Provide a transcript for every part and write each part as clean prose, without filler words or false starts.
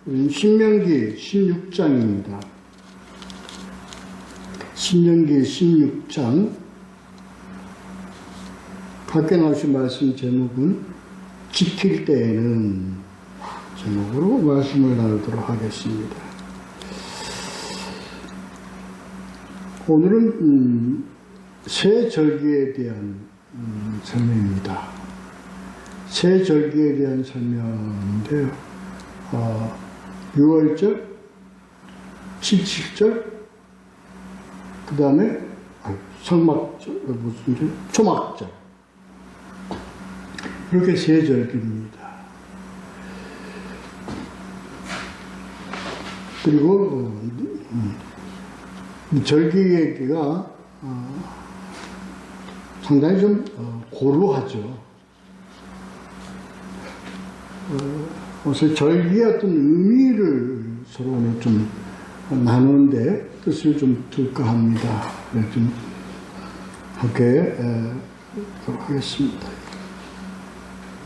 신명기 16장입니다. 신명기 16장 밖에 나오신 말씀 제목은 지킬 때에는 제목으로 말씀을 나누도록 하겠습니다. 오늘은 새 절기에 대한 설명입니다. 새 절기에 대한 설명인데요. 6월절, 칠칠절, 그 다음에 성막절, 무슨 절? 초막절. 이렇게 세 절기입니다. 그리고 절기 얘기가 상당히 좀 고루하죠. 그래서 절기의 어떤 의미를 서로 좀 나누는데 뜻을 좀 둘까 합니다. 좀 함께 하겠습니다.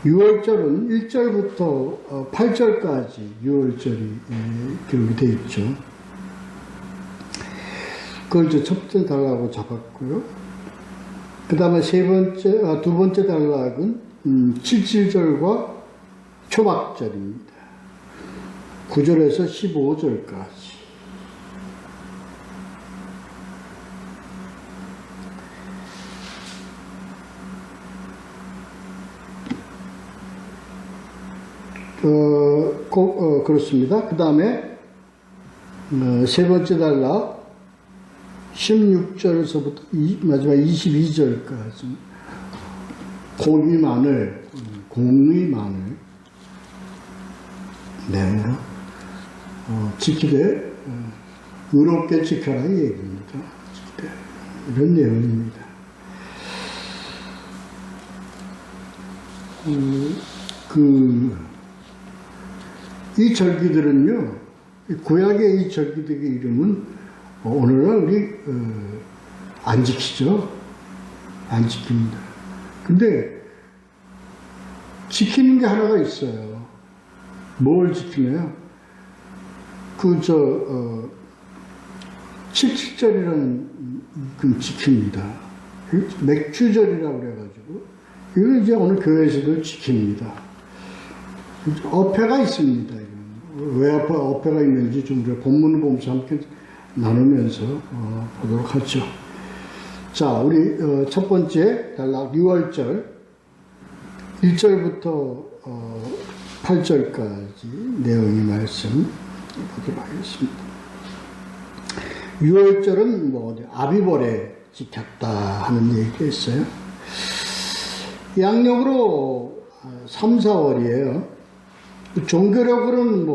6월절은 1절부터 8절까지 6월절이 기록이 되어 있죠. 그걸 이제 첫 번째 단락으로 잡았고요. 그 다음에 두 번째 단락은 7절과 초막절입니다. 9절에서 15절까지. 그렇습니다. 그 다음에 세 번째 단락 16절에서부터 마지막 22절까지 공의 마늘 내용으로 지키되 의롭게 지켜라 이 얘기입니다. 이런 내용입니다. 이 절기들은요, 구약의 이 절기들의 이름은 오늘날 우리 안 지키죠. 안 지킵니다. 근데 지키는 게 하나가 있어요. 뭘 지키나요? 칠칠절이라는 지킵니다. 맥주절이라고 그래가지고 이걸 이제 오늘 교회에서도 지킵니다. 어폐가 있습니다. 왜 어폐가 있는지 좀 우리가 본문을 보면서 함께 나누면서 보도록 하죠. 자, 우리 첫 번째 단락 6월절 1절부터 8절까지 내용의 말씀 보도록 하겠습니다. 6월절은 아비벌에 지켰다 하는 얘기가 있어요. 양력으로 3, 4월이에요. 종교력으로는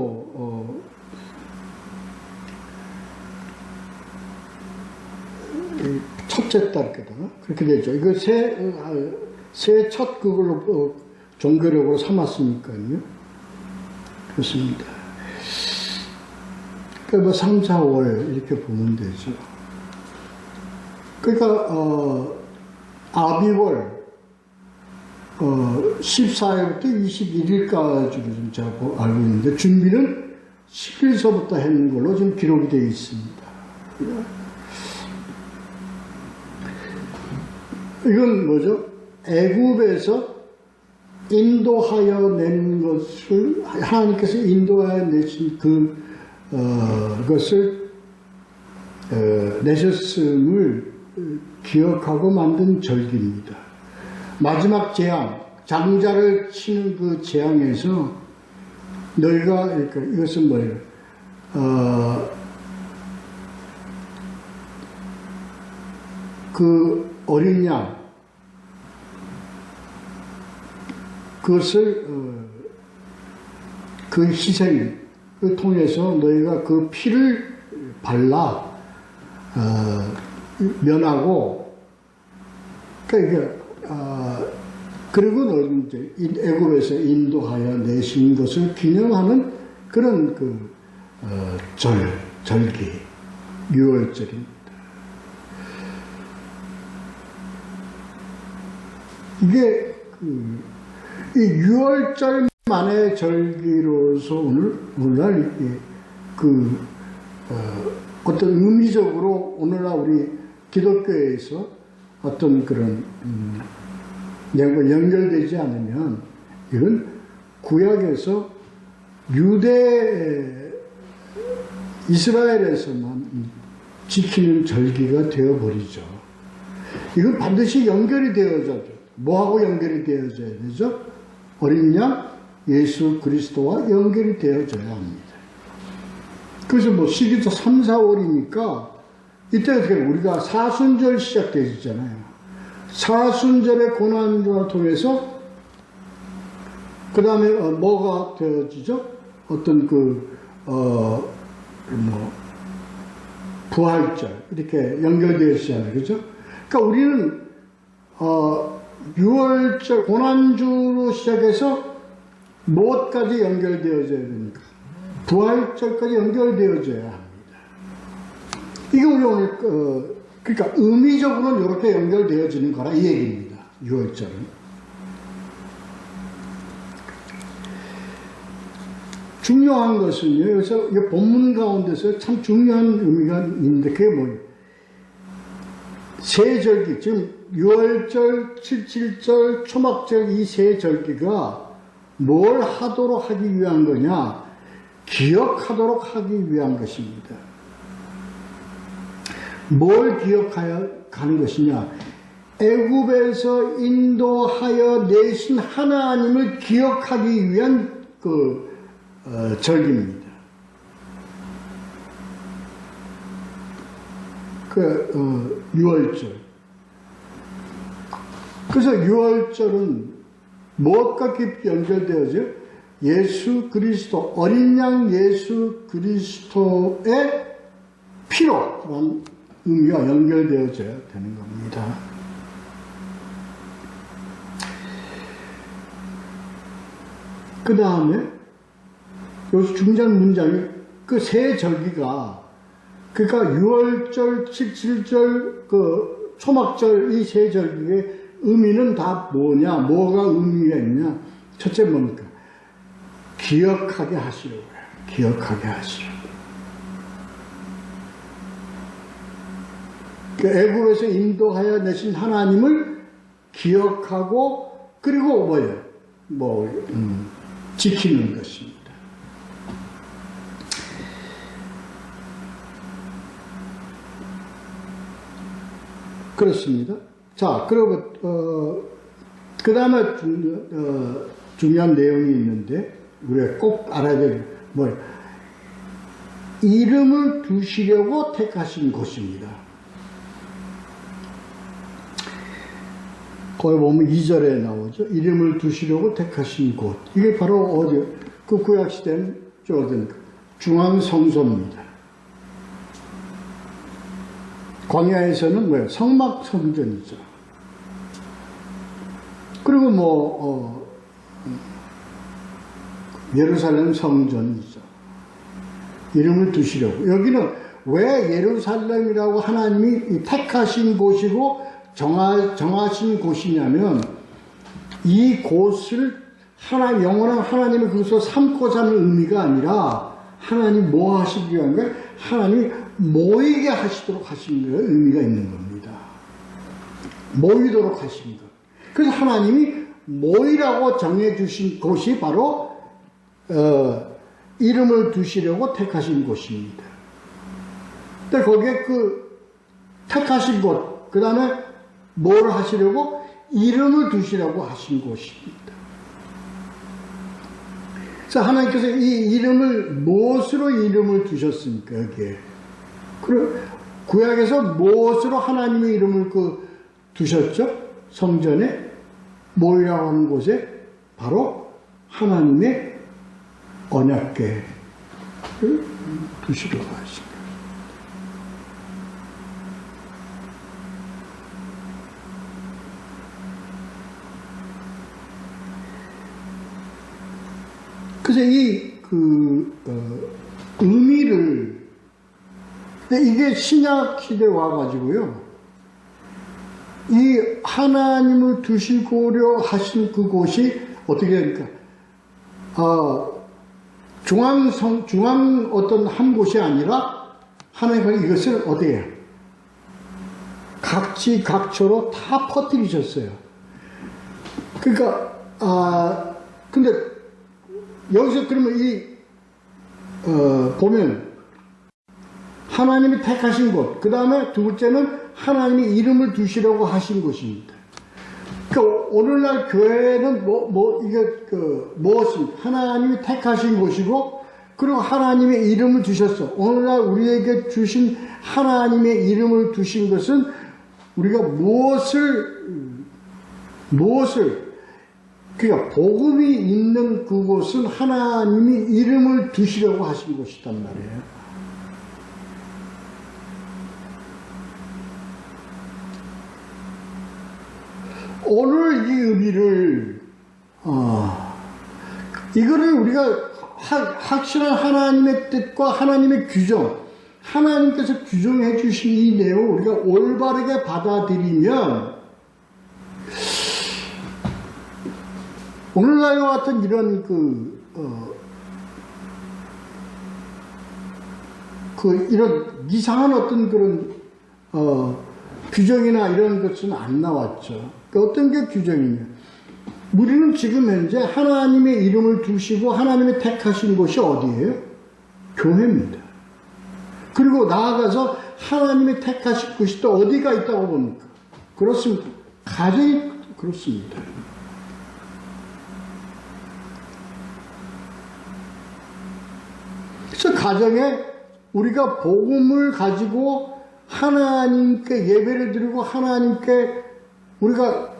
첫째 달 그렇게 되죠. 이거 새 첫 그걸로 종교력으로 삼았으니까요. 그렇습니다. 그러니까 3, 4월 이렇게 보면 되죠. 그러니까 아비월 14일부터 21일까지로 좀 제가 알고 있는데 준비는 10일서부터 했는 걸로 지금 기록이 되어 있습니다. 이건 뭐죠? 애굽에서 인도하여 낸 것을 하나님께서 인도하여 내신 그것을 내셨음을 기억하고 만든 절기입니다. 마지막 재앙, 장자를 치는 그 재앙에서 너희가 이것은 뭐예요? 그 어린 양 그것을 그 희생을 통해서 너희가 그 피를 발라 면하고 그러니까 그리고 너희는 이제 애굽에서 인도하여 내신 것을 기념하는 그런 절기 6월절입니다. 이게 이 6월절만 만의 절기로서 오늘날 어떤 의미적으로 오늘날 우리 기독교에서 어떤 그런 연결되지 않으면 이건 구약에서 유대 이스라엘에서만 지키는 절기가 되어버리죠. 이건 반드시 연결이 되어져야죠. 뭐하고 연결이 되어져야 되죠? 어린 양 예수 그리스도와 연결이 되어져야 합니다. 그래서 뭐 시기도 3, 4월이니까 이때 어떻게 우리가 사순절 시작되잖아요. 사순절의 고난주를 통해서 그 다음에 뭐가 되어지죠? 어떤 부활절 이렇게 연결되어 있잖아요. 그죠? 그러니까 우리는 6월절 고난주로 시작해서 무엇까지 연결되어져야 됩니까? 부활절까지 연결되어져야 합니다. 이게 우리 오늘 그러니까 의미적으로는 이렇게 연결되어지는 거라 이 얘기입니다. 6월절은. 중요한 것은요, 그래서 이 본문 가운데서 참 중요한 의미가 있는데, 그게 뭐예요? 세 절기, 지금 6월절, 77절, 초막절 이 세 절기가 뭘 하도록 하기 위한 거냐? 기억하도록 하기 위한 것입니다. 뭘 기억하여 가는 것이냐? 애굽에서 인도하여 내신 하나님을 기억하기 위한 절기입니다. 6월절. 그래서 6월절은 무엇과 깊이 연결되어져? 예수 그리스도, 어린 양 예수 그리스도의 피로 그런 의미와 연결되어져야 되는 겁니다. 그 다음에 여기서 중요한 문장이 그 세 절기가 그러니까 6월절, 77절, 초막절 이 세 절기의 의미는 다 뭐냐? 뭐가 의미가 있냐? 첫째 뭡니까? 기억하게 하시려고요. 기억하게 하시려고. 애굽에서 인도하여 내신 하나님을 기억하고 그리고 뭐예요? 지키는 것입니다. 그렇습니다. 자, 그리고 그 다음에 중요한 내용이 있는데 우리가 꼭 알아야 될 뭐예요? 이름을 두시려고 택하신 곳입니다. 거기 보면 2절에 나오죠. 이름을 두시려고 택하신 곳. 이게 바로 어디? 그 구약시대는 중앙성소입니다. 광야에서는 뭐예요? 성막 성전이죠. 그리고 예루살렘 성전이죠. 이름을 두시려고. 여기는 왜 예루살렘이라고 하나님이 택하신 곳이고 정하신 곳이냐면 이 곳을 영원한 하나님의 그것을 삼고 사는 의미가 아니라 하나님 뭐 하시기 위한 거예요? 하나님이 모이게 하시도록 하신 거예요. 의미가 있는 겁니다. 모이도록 하신 것. 그래서 하나님이 모이라고 정해주신 곳이 바로 이름을 두시려고 택하신 곳입니다. 근데 거기에 택하신 곳, 그 다음에 뭘 하시려고? 이름을 두시라고 하신 곳입니다. 그래서 하나님께서 이 이름을 무엇으로 이름을 두셨습니까? 여기에. 구약에서 무엇으로 하나님의 이름을 두셨죠? 성전에 모이라고 하는 곳에 바로 하나님의 언약궤를 두시려고 하신 거예요. 그래서 이 의미를 이게 신약 시대에 와가지고요. 이 하나님을 두시고려 하신 그곳이 어떻게 됩니까? 중앙 어떤 한 곳이 아니라 하나님은 이것을 어디에 각지각처로 다 퍼뜨리셨어요. 그러니까 근데 여기서 그러면 보면 하나님이 택하신 곳, 그 다음에 두 번째는 하나님이 이름을 두시려고 하신 곳입니다. 그러니까 오늘날 교회는 무엇입니까? 하나님이 택하신 곳이고, 그리고 하나님의 이름을 두셨어. 오늘날 우리에게 주신 하나님의 이름을 두신 것은 우리가 그러니까 복음이 있는 그곳은 하나님이 이름을 두시려고 하신 곳이단 말이에요. 오늘 이 의미를 이거를 우리가 확실한 하나님의 뜻과 하나님의 규정, 하나님께서 규정해 주신 이 내용을 우리가 올바르게 받아들이면 오늘날과 같은 이런 이런 이상한 어떤 그런 규정이나 이런 것은 안 나왔죠. 어떤 게 규정이냐? 우리는 지금 현재 하나님의 이름을 두시고 하나님이 택하신 곳이 어디예요? 교회입니다. 그리고 나아가서 하나님이 택하신 곳이 또 어디가 있다고 봅니까? 그렇습니다. 가정이 그렇습니다. 그래서 가정에 우리가 복음을 가지고 하나님께 예배를 드리고 하나님께 우리가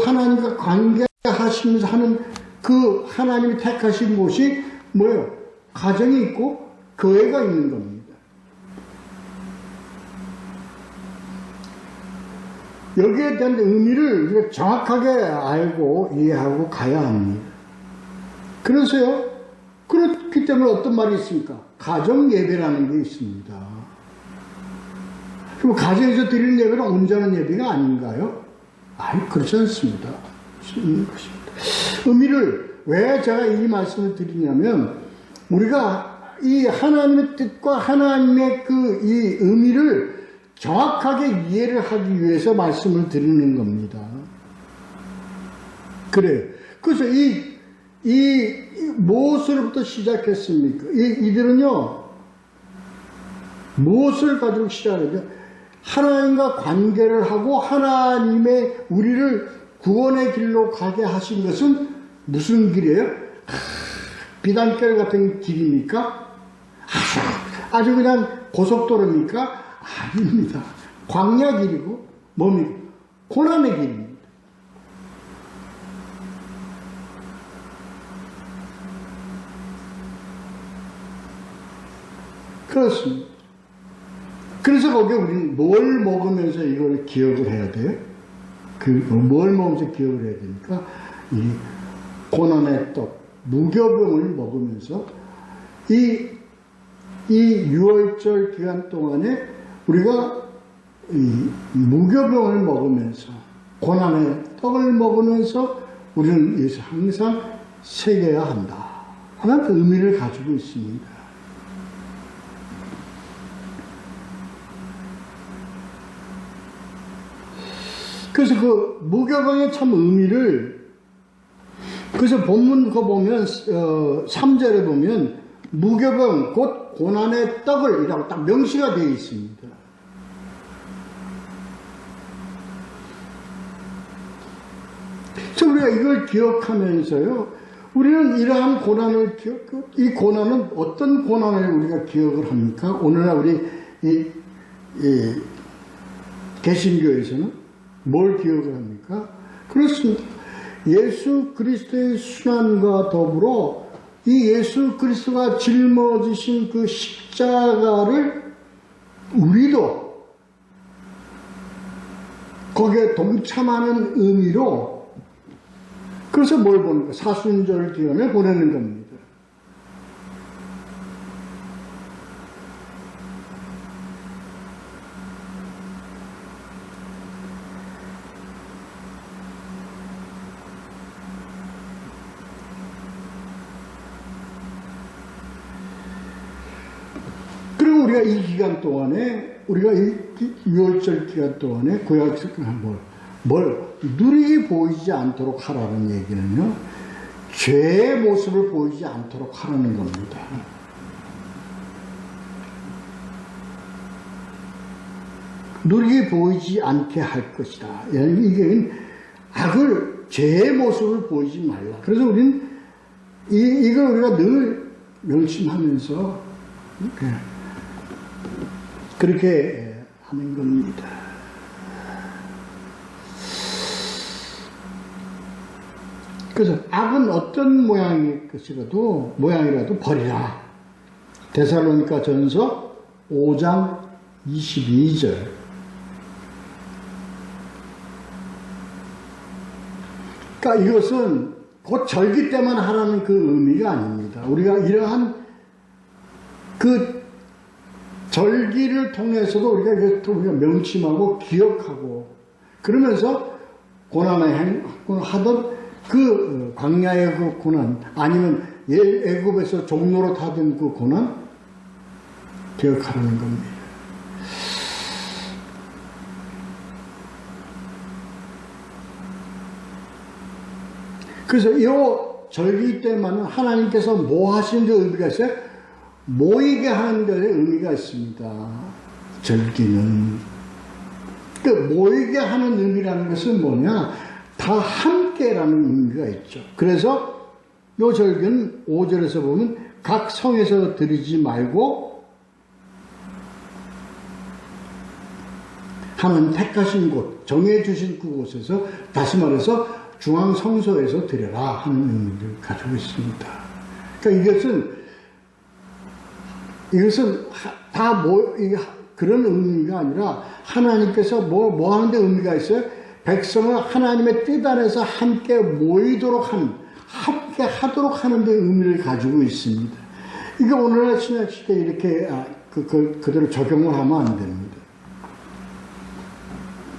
하나님과 관계하시면서 하는 그 하나님이 택하신 곳이 뭐예요? 가정이 있고 교회가 있는 겁니다. 여기에 대한 의미를 우리가 정확하게 알고 이해하고 가야 합니다. 그래서요, 그렇기 때문에 어떤 말이 있습니까? 가정 예배라는 게 있습니다. 그럼 가정에서 드리는 예배는 온전한 예배가 아닌가요? 아니, 그렇지 않습니다. 의미를 왜 제가 이 말씀을 드리냐면, 우리가 이 하나님의 뜻과 하나님의 이 의미를 정확하게 이해를 하기 위해서 말씀을 드리는 겁니다. 그래요. 그래서 이 무엇으로부터 시작했습니까? 이들은요, 무엇을 가지고 시작하죠? 하나님과 관계를 하고 하나님의 우리를 구원의 길로 가게 하신 것은 무슨 길이에요? 비단길 같은 길입니까? 아주 그냥 고속도로입니까? 아닙니다. 광야 길이고 뭡니까? 고난의 길입니다. 그렇습니다. 그래서 거기에 우리는 뭘 먹으면서 이걸 기억을 해야 돼요? 뭘 먹으면서 기억을 해야 되니까, 이 고난의 떡, 무교병을 먹으면서 이 6월절 기간 동안에 우리가 이 무교병을 먹으면서 고난의 떡을 먹으면서 우리는 이것을 항상 새겨야 한다 하는 의미를 가지고 있습니다. 그래서 그 무교병의 참 의미를, 그래서 본문 거 보면 3절에 보면 무교병 곧 고난의 떡을 이라고 딱 명시가 되어 있습니다. 그래서 우리가 이걸 기억하면서요, 우리는 이러한 고난을 이 고난은 어떤 고난을 우리가 기억을 합니까? 오늘날 우리 이 개신교에서는 뭘 기억을 합니까? 그렇습니다. 예수 그리스도의 순환과 더불어 이 예수 그리스도가 짊어지신 그 십자가를 우리도 거기에 동참하는 의미로, 그래서 뭘 보는 거예요? 사순절 기간을 보내는 겁니다. 우리가 이 기간 동안에, 우리가 이 6월절 기간 동안에 구약에서 뭘 눈이 보이지 않도록 하라는 얘기는요, 죄의 모습을 보이지 않도록 하라는 겁니다. 눈이 보이지 않게 할 것이다. 이게 악을, 죄의 모습을 보이지 말라. 그래서 우리는 이걸 우리가 늘 명심하면서 그렇게 하는 겁니다. 그래서 악은 어떤 모양일 것이라도 버리라. 데살로니가 전서 5장 22절. 그러니까 이것은 곧 절기 때만 하라는 그 의미가 아닙니다. 우리가 이러한 그 절기를 통해서도 우리가 명심하고 기억하고, 그러면서 고난을 하던 그 광야의 그 고난, 아니면 애굽에서 종로로 타던 그 고난 기억하라는 겁니다. 그래서 이 절기 때만은 하나님께서 뭐 하시는 데 의미가 있어요? 모이게 하는 데 의미가 있습니다. 절기는. 그 모이게 하는 의미라는 것은 뭐냐? 다 함께라는 의미가 있죠. 그래서 이 절기는 5절에서 보면 각 성에서 드리지 말고 하나님 택하신 곳, 정해주신 그곳에서, 다시 말해서 중앙성소에서 드려라 하는 의미를 가지고 있습니다. 그러니까 이것은 다 그런 의미가 아니라 하나님께서 뭐 하는데 의미가 있어요? 백성을 하나님의 뜻 안에서 함께 모이도록 함께 하도록 하는 데 의미를 가지고 있습니다. 이게 오늘날 신약 시대에 이렇게 그대로 적용을 하면 안 됩니다.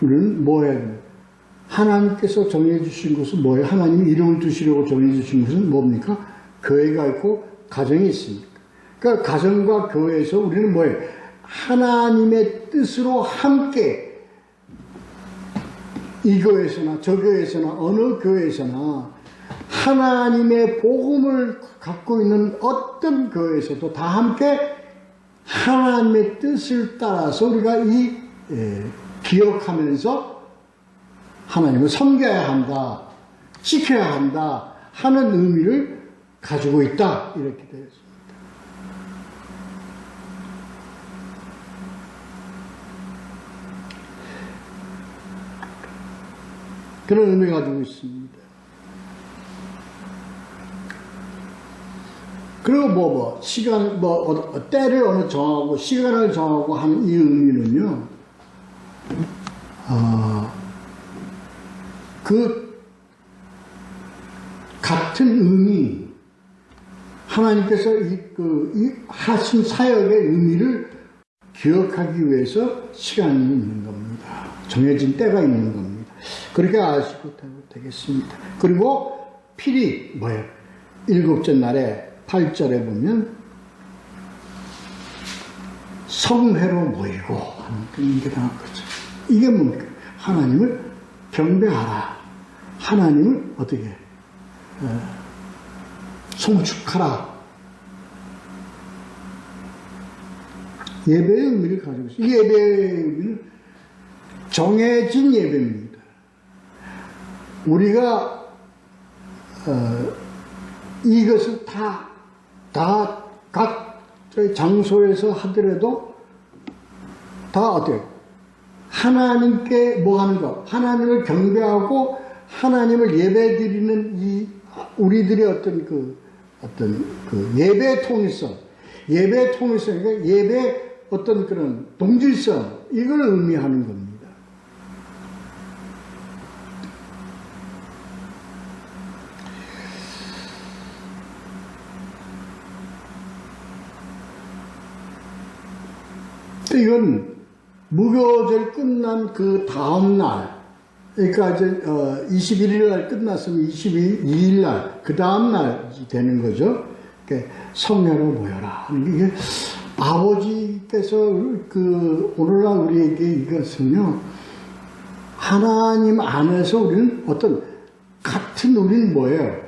우리는 뭐 해야 돼요? 하나님께서 정해주신 것은 뭐예요? 하나님이 이름을 두시려고 정해주신 것은 뭡니까? 교회가 있고 가정이 있습니다. 그러니까 가정과 교회에서 우리는 뭐예요? 하나님의 뜻으로 함께 이 교회에서나 저 교회에서나 어느 교회에서나 하나님의 복음을 갖고 있는 어떤 교회에서도 다 함께 하나님의 뜻을 따라서 우리가 기억하면서 하나님을 섬겨야 한다, 지켜야 한다 하는 의미를 가지고 있다, 이렇게 되었습니다. 그런 의미를 가지고 있습니다. 그리고 시간, 때를 어느 정하고 시간을 정하고 하는 이 의미는요, 그 같은 의미, 하나님께서 이 하신 사역의 의미를 기억하기 위해서 시간이 있는 겁니다. 정해진 때가 있는 겁니다. 그렇게 아시고 되겠습니다. 그리고 필히 뭐예요? 일곱째 날에 8절에 보면 성회로 모이고 하는 게 나온 거죠. 이게 뭡니까? 하나님을 경배하라. 하나님을 어떻게 송축하라. 예배의 의미를 가지고 있어요. 이 예배의 의미는 정해진 예배입니다. 우리가 이것을 다 각 장소에서 하더라도 다 어때요? 하나님께 뭐 하는 거? 하나님을 경배하고 하나님을 예배드리는 우리들의 어떤 예배의 통일성, 그러니까 예배의 어떤 그런 동질성, 이걸 의미하는 겁니다. 이건 무교절 끝난 그 다음날, 그러니까 이제 21일 날 끝났으면 22일 날, 그 다음날 되는 거죠. 성회로 모여라 하는 게, 이게 아버지께서 오늘날 우리에게 이것은요, 하나님 안에서 우리는 우리는 뭐예요?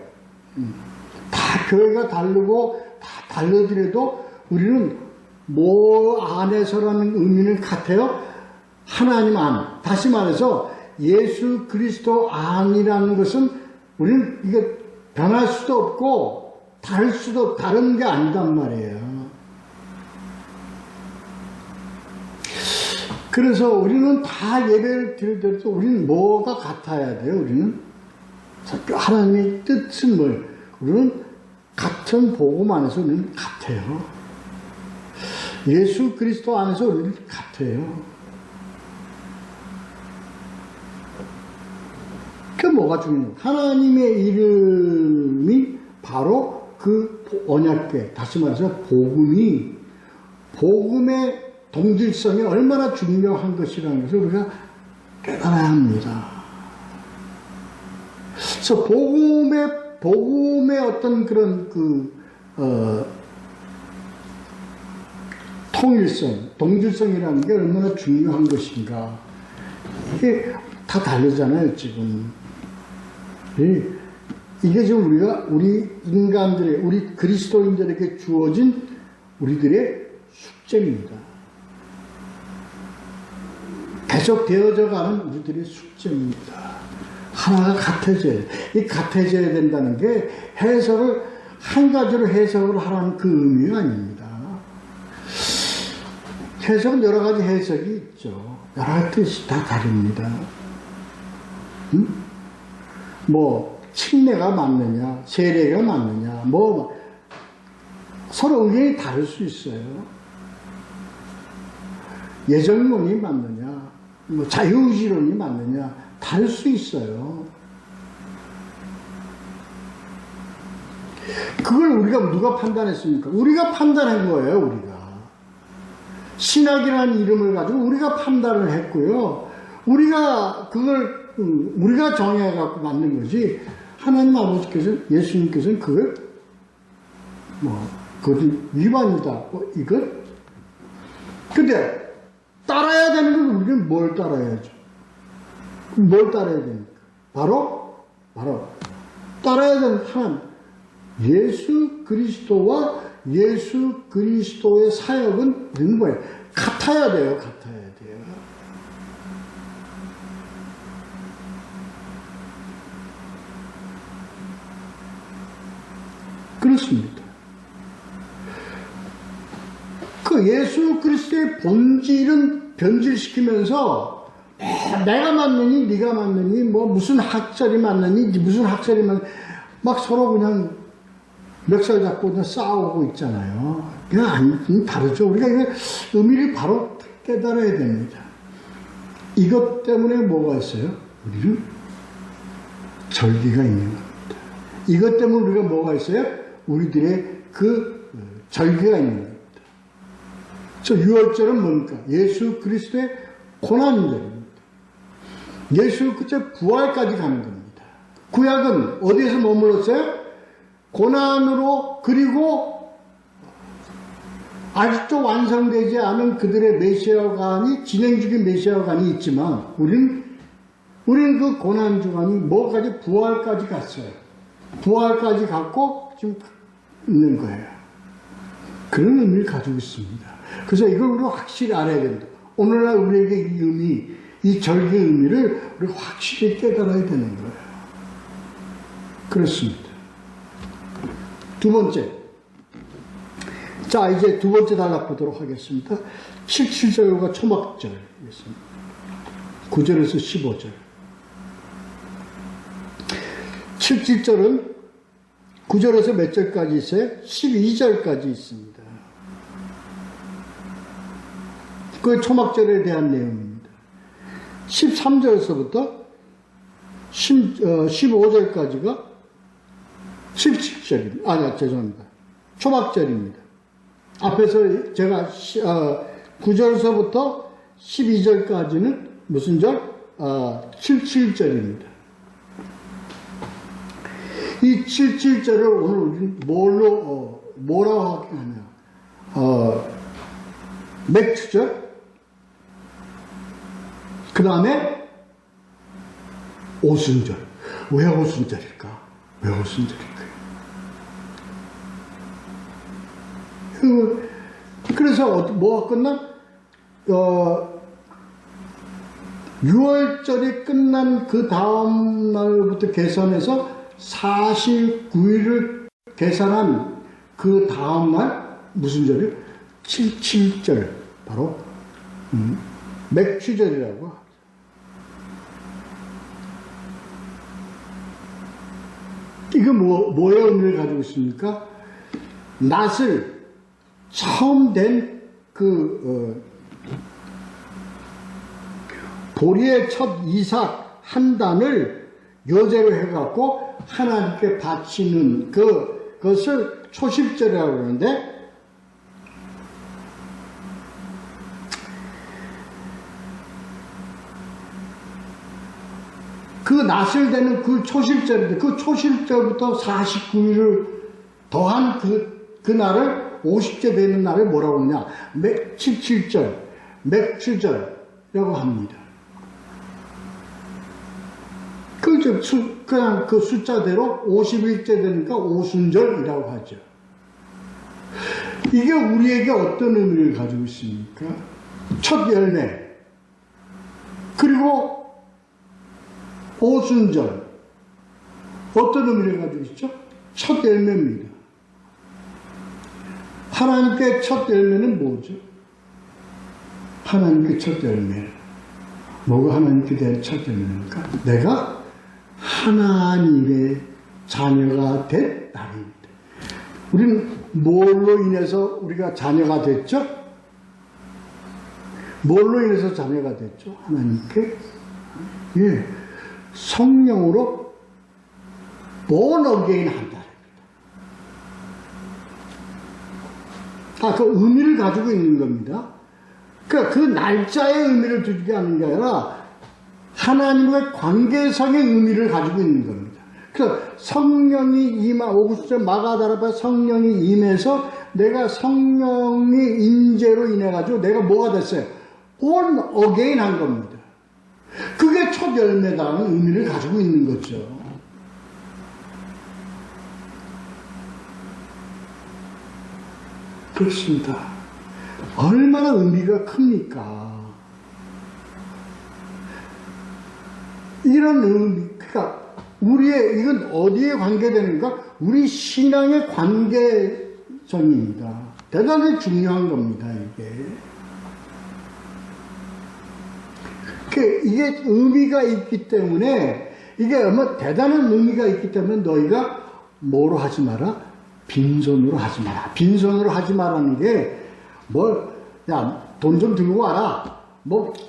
다 교회가 다르고 다 달라지래도 우리는 뭐 안에서라는 의미는 같아요. 하나님 안. 다시 말해서 예수 그리스도 안이라는 것은 우리는 이게 변할 수도 없고 다른 게 아니단 말이에요. 그래서 우리는 다 예배를 드릴 때도 우리는 뭐가 같아야 돼요? 우리는 하나님의 뜻은 뭐예요? 우리는 같은 복음 안에서 우리는 같아요. 예수 그리스도 안에서 우리는 같아요. 그 뭐가 중요해요? 하나님의 이름이 바로 그 언약궤, 다시 말해서 복음의 동질성이 얼마나 중요한 것이라는 것을 우리가 깨달아야 합니다. 그래서 복음의 어떤 그런 통일성, 동질성이라는 게 얼마나 중요한 것인가. 이게 다 다르잖아요, 지금. 이게 지금 우리 인간들의, 우리 그리스도인들에게 주어진 우리들의 숙제입니다. 계속 되어져 가는 우리들의 숙제입니다. 하나가 같아져야 돼. 이 같아져야 된다는 게 한 가지로 해석을 하라는 그 의미가 아닙니다. 해석은 여러 가지 해석이 있죠. 여러 가지 뜻이 다 다릅니다. 칙내가 맞느냐, 세례가 맞느냐, 서로 의견이 다를 수 있어요. 예정론이 맞느냐, 자유의지론이 맞느냐, 다를 수 있어요. 그걸 누가 판단했습니까? 우리가 판단한 거예요, 우리가. 신학이라는 이름을 가지고 우리가 판단을 했고요. 우리가 정해갖고 만든 거지. 하나님 아버지께서, 예수님께서는 그걸, 그것은 위반이다. 이걸. 근데, 따라야 되는 건 우리는 뭘 따라야죠? 뭘 따라야 됩니까? 바로, 따라야 되는 하나님. 예수 그리스도와 예수 그리스도의 사역은 우리는 뭐예요? 같아야 돼요. 그렇습니다. 그 예수 그리스도의 본질은 변질시키면서 내가 맞느니 네가 맞느니 무슨 학설이 맞느니 무슨 학설이 맞느니 막 서로 그냥 멱살 잡고 그냥 싸우고 있잖아요. 그냥 다르죠. 우리가 이 의미를 바로 깨달아야 됩니다. 이것 때문에 뭐가 있어요? 우리는 절기가 있는 겁니다. 이것 때문에 우리가 뭐가 있어요? 우리들의 그 절기가 있는 겁니다. 저 유월절은 뭡니까? 예수 그리스도의 고난절입니다. 예수 그리스도의 부활까지 가는 겁니다. 구약은 어디에서 머물렀어요? 고난으로, 그리고 아직도 완성되지 않은 그들의 메시아관이, 진행 중인 메시아관이 있지만, 우리는 그 고난 주간이 뭐까지? 부활까지 갔어요. 부활까지 갔고, 지금 있는 거예요. 그런 의미를 가지고 있습니다. 그래서 이걸 우리가 확실히 알아야 됩니다. 오늘날 우리에게 이 의미, 이 절기의 의미를 우리가 확실히 깨달아야 되는 거예요. 그렇습니다. 두 번째. 자, 이제 두 번째 단락 보도록 하겠습니다. 7절과 초막절이겠습니다. 9절에서 15절. 7절은 9절에서 몇 절까지 있어요? 12절까지 있습니다. 그 초막절에 대한 내용입니다. 13절에서부터 15절까지가 17절입니다. 죄송합니다. 초막절입니다. 앞에서 제가 9절에서부터 12절까지는 무슨 절? 77절입니다. 이 77절을 오늘 우리는 뭐라고 하냐? 맥추절, 그 다음에 오순절. 왜 오순절일까? 왜 오순절일까? 그래서 뭐가 끝나? 6월절이 끝난 그 다음 날부터 계산해서 49일을 계산한 그 다음 날 무슨 절이요? 77절, 바로 맥추절이라고 하죠. 이거 뭐의 의미를 가지고 있습니까? 낫을 처음 된 보리의 첫 이삭 한 단을 여제로 해갖고 하나님께 바치는 그것을 초실절이라고 그러는데, 그 낫을 되는 그 초실절인데, 그 초실절부터 49일을 더한 그 날을 50째 되는 날을 뭐라고 하느냐? 77절, 맥추절이라고 합니다. 그냥 그 숫자대로 50일째 되니까 오순절이라고 하죠. 이게 우리에게 어떤 의미를 가지고 있습니까? 첫 열매, 그리고 오순절, 어떤 의미를 가지고 있죠? 첫 열매입니다. 하나님께 첫 열매는 뭐죠? 하나님께 첫 열매. 뭐가 하나님께 대한 첫 열매입니까? 내가 하나님의 자녀가 된 날입니다. 우리는 뭘로 인해서 우리가 자녀가 됐죠? 뭘로 인해서 자녀가 됐죠? 하나님께? 예. 성령으로 born again 한다. 그 의미를 가지고 있는 겁니다. 그러니까 그 날짜의 의미를 두지 않는 게 아니라 하나님과의 관계성의 의미를 가지고 있는 겁니다. 그래서 성령이 오구스절 마가다라파 성령이 임해서 내가 성령의 임재로 인해 가지고 내가 뭐가 됐어요? born again 한 겁니다. 그게 첫 열매다는 의미를 가지고 있는 거죠. 그렇습니다. 얼마나 의미가 큽니까? 이런 의미, 그러니까 이건 어디에 관계되는가? 우리 신앙의 관계성입니다. 대단히 중요한 겁니다, 이게 의미가 있기 때문에, 이게 얼마 대단한 의미가 있기 때문에 너희가 뭐로 하지 마라? 빈손으로 하지 마라. 빈손으로 하지 마라는 게, 돈 좀 들고 와라.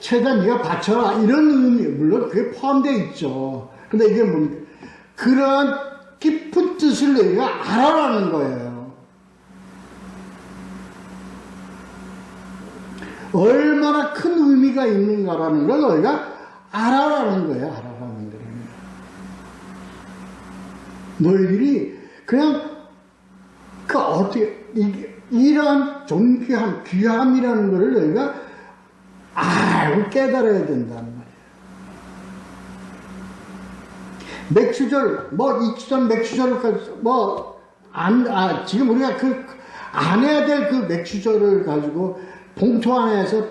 최대한 네가 바쳐라. 이런 의미, 물론 그게 포함되어 있죠. 근데 이게 뭡니까? 그러한 깊은 뜻을 너희가 알아라는 거예요. 얼마나 큰 의미가 있는가라는 걸 너희가 알아라는 거예요. 알아라는 거예요. 너희들이 그냥 어떻게 이러한 존귀함, 귀함이라는 것을 너희가 알고 깨달아야 된다는 말이에요. 맥추절, 이주절, 맥추절까지, 지금 우리가 안 해야 될 그 맥추절을 가지고 봉투 안에서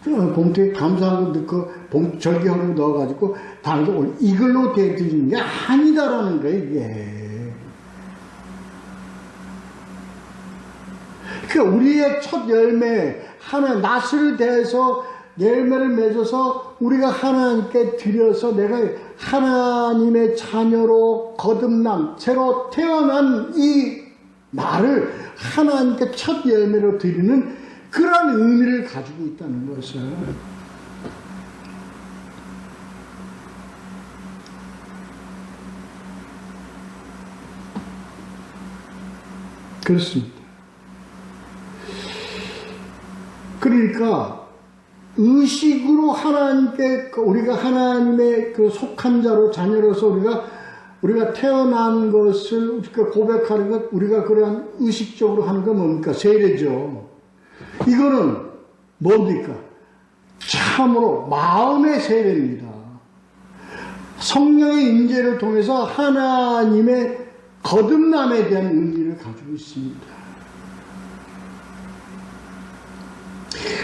봉투에 감사한 거 넣고 절기하고 넣어가지고 다음에 이걸로 대드리는 게 아니다라는 거예요, 이게. 우리의 첫 열매, 낫을 대해서 열매를 맺어서 우리가 하나님께 드려서 내가 하나님의 자녀로 거듭난, 새로 태어난 이 나를 하나님께 첫 열매로 드리는 그런 의미를 가지고 있다는 것을. 그렇습니다. 그러니까 의식으로 하나님께 우리가 하나님의 속한 자로 자녀로서 우리가 태어난 것을 고백하는 것, 우리가 그러한 의식적으로 하는 건 뭡니까? 세례죠. 이거는 뭡니까? 참으로 마음의 세례입니다. 성령의 임재를 통해서 하나님의 거듭남에 대한 의미를 가지고 있습니다.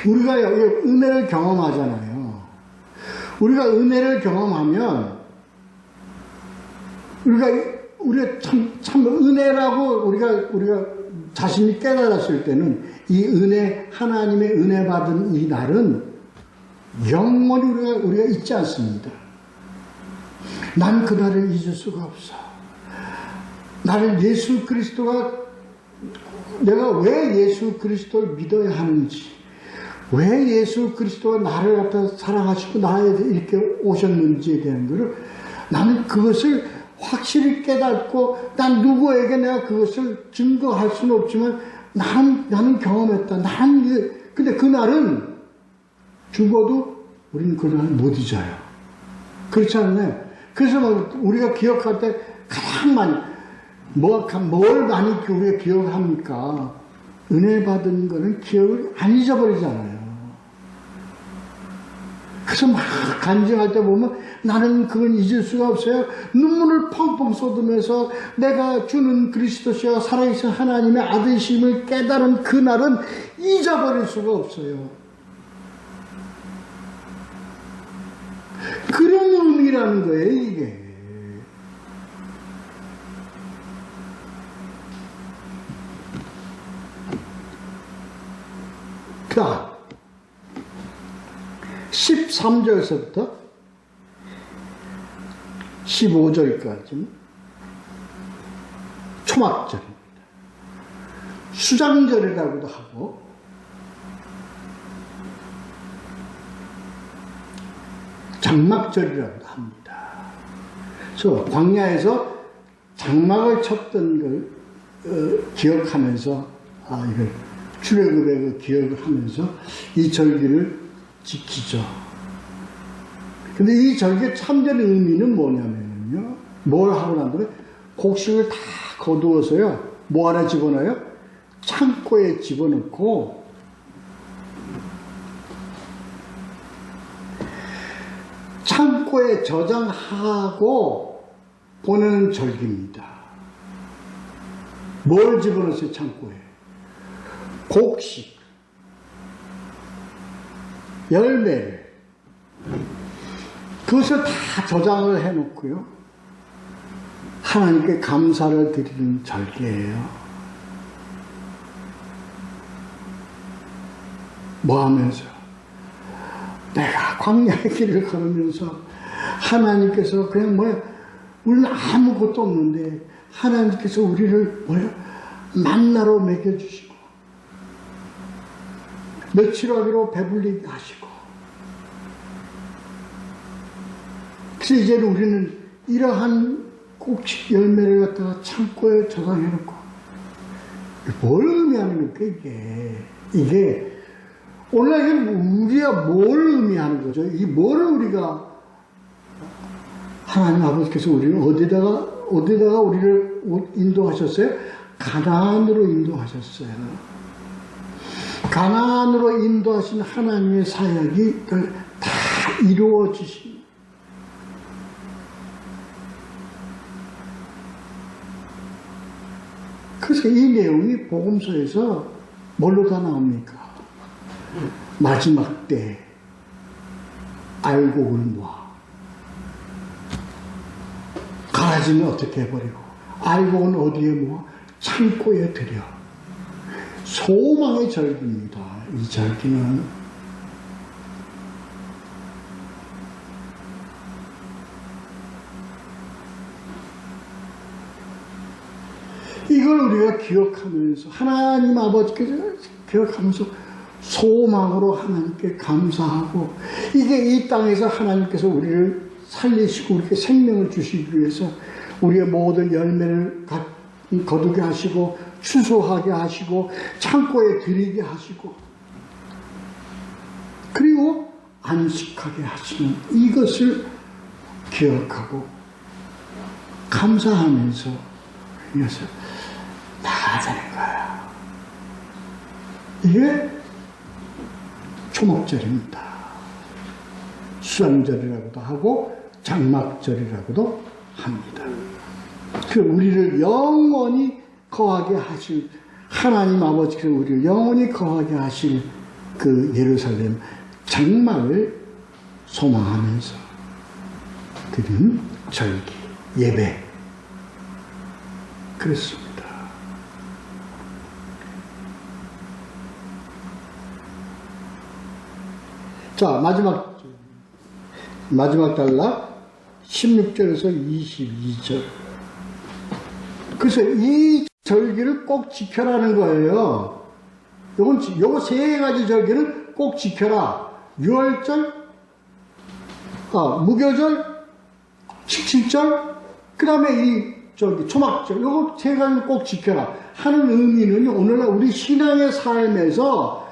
우리가 여기 은혜를 경험하잖아요. 우리가 은혜를 경험하면 우리가 참 은혜라고 우리가 자신이 깨달았을 때는 이 은혜, 하나님의 은혜 받은 이 날은 영원히 우리가 잊지 않습니다. 난 그날을 잊을 수가 없어. 나를 예수 그리스도가, 내가 왜 예수 그리스도를 믿어야 하는지, 왜 예수 그리스도가 나를 갖다 사랑하시고 나에게 이렇게 오셨는지에 대한 것을 나는 그것을 확실히 깨닫고, 난 누구에게 내가 그것을 증거할 수는 없지만 나는 경험했다. 근데 그날은 죽어도 우리는 그날 못 잊어요. 그렇지 않나요? 그래서 우리가 기억할 때 가장 많이 뭘 많이 우리가 기억합니까? 은혜 받은 거는 기억을 안 잊어버리잖아요. 그래서 막 간증할 때 보면 나는 그건 잊을 수가 없어요. 눈물을 펑펑 쏟으면서 내가 주는 그리스도시와 살아계신 하나님의 아들심을 깨달은 그날은 잊어버릴 수가 없어요. 그런 의미라는 거예요, 이게. 자, 13절에서부터 15절까지는 초막절입니다. 수장절이라고도 하고 장막절이라고도 합니다. 그래서 광야에서 장막을 쳤던 걸 기억하면서 이걸 출애굽의 그 기억을 하면서 이 절기를 지키죠. 근데 이 절기의 참된 의미는 뭐냐면요. 뭘 하고 난 다음에 곡식을 다 거두어서요. 뭐 안에 집어넣어요? 창고에 집어넣고 창고에 저장하고 보내는 절기입니다. 뭘 집어넣었어요? 창고에? 곡식, 열매를 그것을 다 저장을 해놓고요. 하나님께 감사를 드리는 절기예요. 뭐 하면서? 내가 광야의 길을 걸으면서 하나님께서 그냥 우리는 아무것도 없는데 하나님께서 우리를 만나로 먹여주시고 며칠하기로 배불리게 하시고, 그래서 이제 우리는 이러한 곡식 열매를 갖다가 창고에 저장해놓고, 뭘 의미하는 겁니까, 이게 오늘 우리가 뭘 의미하는 거죠? 이 뭐를 우리가, 하나님 아버지께서 우리를 어디다가 우리를 인도하셨어요? 가나안으로 인도하셨어요. 가나안으로 인도하신 하나님의 사역이 다 이루어지신, 그래서 이 내용이 복음서에서 뭘로 다 나옵니까? 마지막 때 알곡을 모아 가라지는 어떻게 해버리고 알곡은 어디에 모아? 창고에 들여. 소망의 절기입니다. 이 절기는 이걸 우리가 기억하면서 하나님 아버지께서 기억하면서 소망으로 하나님께 감사하고, 이게 이 땅에서 하나님께서 우리를 살리시고 우리에게 생명을 주시기 위해서 우리의 모든 열매를 거두게 하시고 추수하게 하시고 창고에 들이게 하시고 그리고 안식하게 하시는 이것을 기억하고 감사하면서 이것을 나아가는 거야. 이게 초목절입니다. 수양절이라고도 하고 장막절이라고도 합니다. 그 우리를 영원히 거하게 하실 하나님 아버지께서 우리를 영원히 거하게 하실 그 예루살렘 장막을 소망하면서 드린 절기, 예배 그렇습니다. 자, 마지막 단락 16절에서 22절. 그래서 이 절기를 꼭 지켜라는 거예요. 요거 세 가지 절기를 꼭 지켜라. 유월절, 무교절, 칠칠절, 그 다음에 초막절. 요거 세 가지를 꼭 지켜라 하는 의미는 오늘날 우리 신앙의 삶에서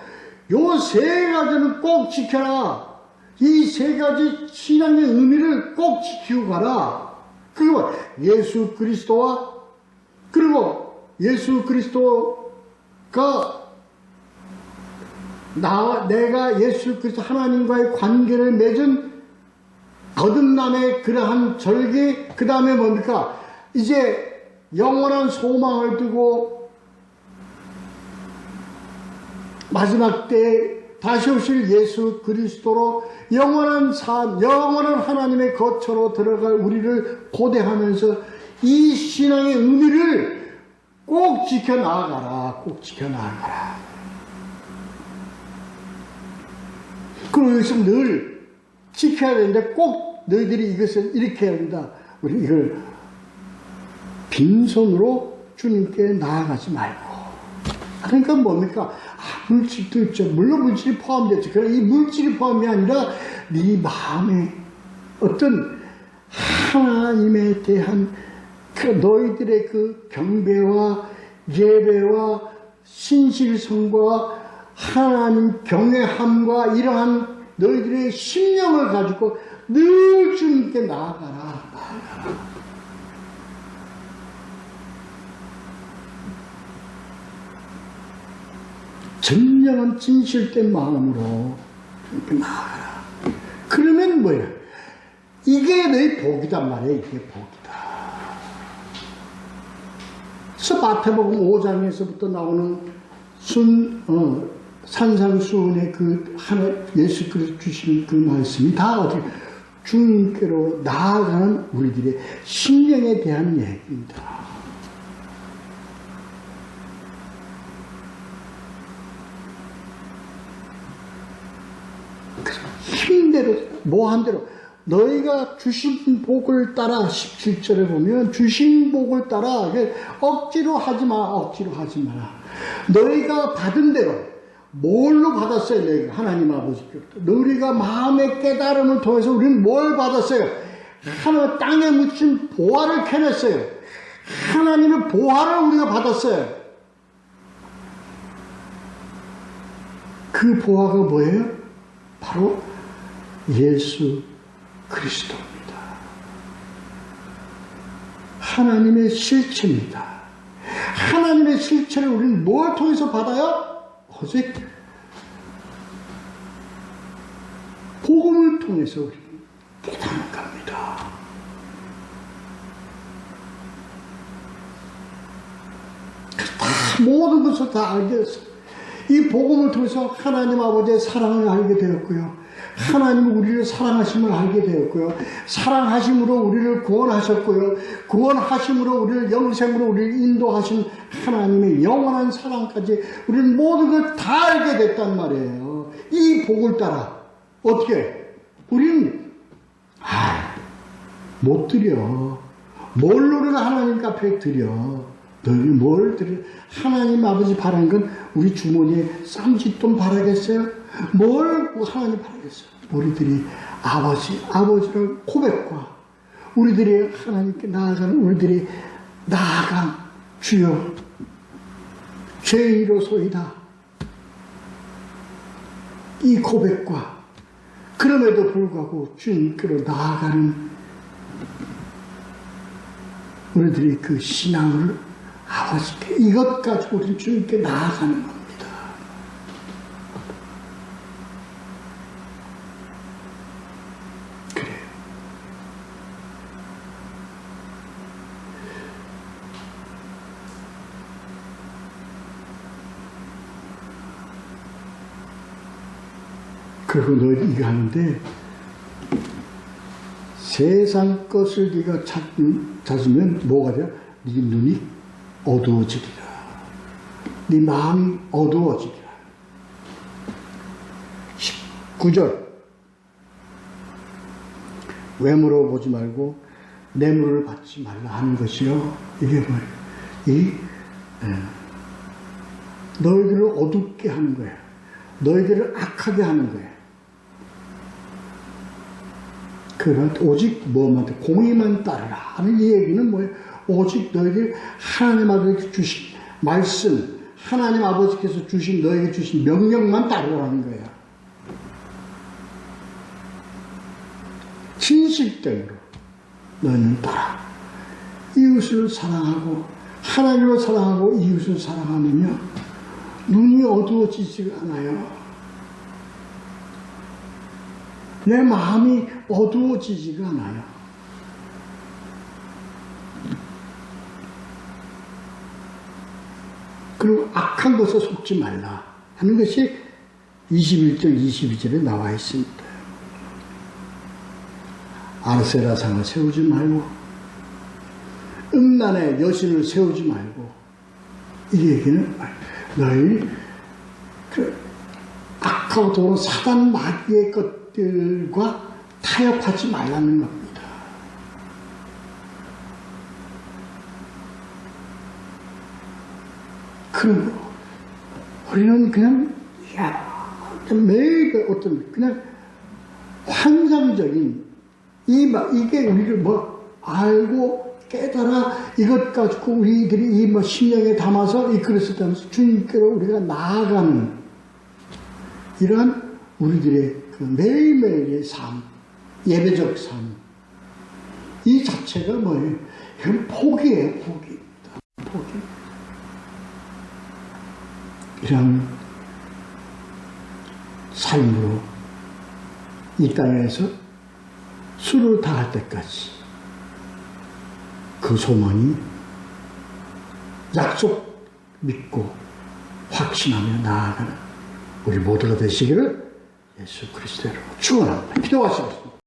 요 세 가지는 꼭 지켜라. 이 세 가지 신앙의 의미를 꼭 지키고 가라. 그리고 예수 그리스도가 내가 예수 그리스도 하나님과의 관계를 맺은 거듭남의 그러한 절기, 그 다음에 뭡니까? 이제 영원한 소망을 두고 마지막 때 다시 오실 예수 그리스도로 영원한 삶, 영원한 하나님의 거처로 들어갈 우리를 고대하면서 이 신앙의 의미를 꼭 지켜나가라. 꼭 지켜나가라. 그리고 여기서 늘 지켜야 되는데 꼭 너희들이 이것을 이렇게 해야 된다. 우리 이걸 빈손으로 주님께 나아가지 말고. 그러니까 뭡니까? 물질도 있죠. 물론 물질이 포함됐죠. 그러나 이 물질이 포함이 아니라 네 마음에 어떤 하나님에 대한 그 너희들의 그 경배와 예배와 신실성과 하나님 경외함과 이러한 너희들의 심령을 가지고 늘 주님께 나아가라. 전령한 진실된 마음으로 주님께 나아가라. 그러면 뭐예요? 이게 너희 복이단 말이에요. 이게 복이다. 그래서 마태복음 5장에서부터 나오는 산상수훈의 그 하나 예수 그리스도 주신 그 말씀이 다 어떻게 주님께로 나아가는 우리들의 심령에 대한 얘기입니다. 힘대로 뭐한대로 너희가 주신 복을 따라 17절에 보면 주신 복을 따라 억지로 하지 마라. 너희가 받은 대로 뭘로 받았어요? 너희가 하나님 아버지께로부터 너희가 마음의 깨달음을 통해서 우리는 뭘 받았어요? 하나님 땅에 묻힌 보화를 캐냈어요. 하나님의 보화를 우리가 받았어요. 그 보화가 뭐예요? 바로 예수 그리스도입니다. 하나님의 실체입니다. 하나님의 실체를 우리는 뭘 통해서 받아요? 오직 복음을 통해서 우리는 깨닫는 겁니다. 모든 것을 다 알게 됐어요. 이 복음을 통해서 하나님 아버지의 사랑을 알게 되었고요. 하나님은 우리를 사랑하심을 알게 되었고요. 사랑하심으로 우리를 구원하셨고요. 구원하심으로 우리를 영생으로 우리를 인도하신 하나님의 영원한 사랑까지 우리는 모든 걸 다 알게 됐단 말이에요. 이 복을 따라 어떻게? 우리는 못 드려. 뭘로 우리가 하나님 앞에 드려? 너희 뭘 드려? 하나님 아버지 바라는 건 우리 주머니에 쌈짓돈 바라겠어요? 뭘 하나님 바라겠어요? 우리들이 아버지를 고백과 우리들이 하나님께 나아가는 우리들이 나아가 주여 죄인으로소이다. 이 고백과 그럼에도 불구하고 주님께로 나아가는 우리들이 그 신앙을 아버지께 이것 가지고 우리 주님께 나아가는 겁니다. 그리고 너 이거 하는데 세상 것을 네가 찾으면 뭐가 돼? 네 눈이 어두워지리라. 네 마음이 어두워지리라. 19절 외모로 보지 말고 뇌물을 받지 말라 하는 것이요. 이게 뭐예요? 너희들을 어둡게 하는 거야. 너희들을 악하게 하는 거야. 그러나 오직 뭐만 공의만 따르라 하는 이 얘기는 뭐예요? 오직 너희들 하나님 아버지께 주신 말씀, 하나님 아버지께서 주신 너에게 주신 명령만 따르라는 거야. 진실됨으로 너희는 따라. 이웃을 사랑하고 하나님을 사랑하고 이웃을 사랑하면요 눈이 어두워지지가 않아요. 내 마음이 어두워지지가 않아요. 그리고 악한 것에 속지 말라 하는 것이 21절 22절에 나와 있습니다. 아세라 상을 세우지 말고 음란의 여신을 세우지 말고, 이 얘기는 너희 그 악하고 더러운 사단 마귀의 것들과 타협하지 말라는 겁니다. 그러므로 우리는 그냥 매일 어떤 그냥 환상적인 이게 우리를 뭐 알고 깨달아 이것 가지고 우리들이 이 뭐 심령에 담아서 이 그릇을 담아서 주님께로 우리가 나아가는 이러한 우리들의 그 매일매일의 삶, 예배적 삶, 이 자체가 뭐예요? 이건 포기예요, 포기입니다. 포기. 이런 삶으로 이 땅에서 수를 다할 때까지 그 소망이 약속 믿고 확신하며 나아가는 우리 모두가 되시기를 예수 그리스도로 축원합니다. 기도하시겠습니다.